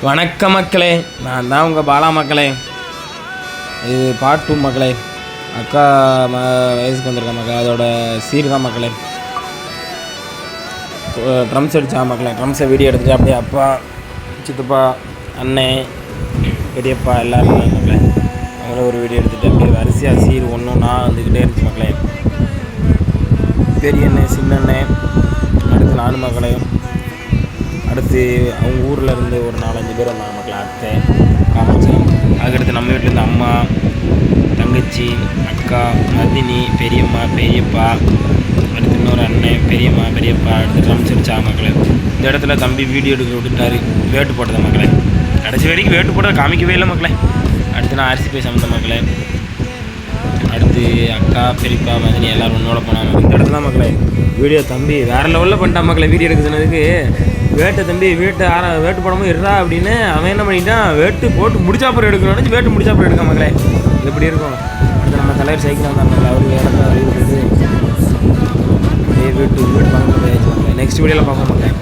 வணக்க மக்களே, நான் தான் உங்கள் பாலா மக்களே. இது பார்ட் 2 மக்களே. அக்கா வயசுக்கு வந்திருக்க மக்களே, அதோட சீர் தான் மக்களே. ட்ரம்ஸ் அடித்தா மக்களே, ட்ரம்ஸை வீடியோ எடுத்துகிட்டு அப்படியே அப்பா, சித்தப்பா, அண்ணன், பெரியப்பா எல்லோரும் மக்களே அவங்கள ஒரு வீடியோ எடுத்துகிட்டு அப்படியே வரிசையாக சீர் ஒன்றுன்னா வந்துக்கிட்டே இருந்துச்சு மக்களே. பெரிய அண்ணன், சின்ன அண்ணன், அடுத்து நானும் மக்களே. அடுத்து அவங்க ஊரில் இருந்து ஒரு 4-5 பேர் வந்தாங்க மக்களே. அத்தை, காமாட்சி. அதுக்கடுத்து நம்ம வீட்டிலேருந்து அம்மா, தங்கச்சி, அக்கா, மதினி, பெரியம்மா, பெரியப்பா, அடுத்து இன்னொரு அண்ணன், பெரியம்மா, பெரியப்பா. அடுத்து ட்ரம்ஸ் அடிச்சா மக்களே. இந்த இடத்துல தம்பி வீடியோ எடுக்க விட்டுட்டாரு, வேட்டு போட்டதை மக்களே. கடைசி வரைக்கும் வேட்டு போட்டதை காமிக்கவே இல்லை மக்களே. அடுத்து நான் அரிசி போய் சமைத்த மக்களே. அடுத்து அக்கா, பெரியப்பா, மதினி எல்லோரும் ஒன்றோட போனாங்க. இந்த இடத்துல தான் மக்களே வீடியோ தம்பி வேறு லெவலில் பண்ணிட்டான் மக்களே. வீடியோ எடுக்க சொன்னதுக்கு வேட்டை தம்பி வேட்டு போடாமல் இருறா அப்படின்னு அவன் என்ன பண்ணிட்டான், வேட்டு போட்டு முடிச்சாப்புறம் எடுக்கணும்னு வேட்டு முடிச்சாப்புறம் எடுக்க மக்களே. எப்படி இருக்கும். அடுத்து நம்ம தலைவர் சைக்கிள் வந்தாங்க, அவரு வேலை விட்டுட்டு அப்படியே வீட்டு பார்க்க முடியாது மக்களே. நெக்ஸ்ட் வீடியோவில் பார்க்க மக்களே.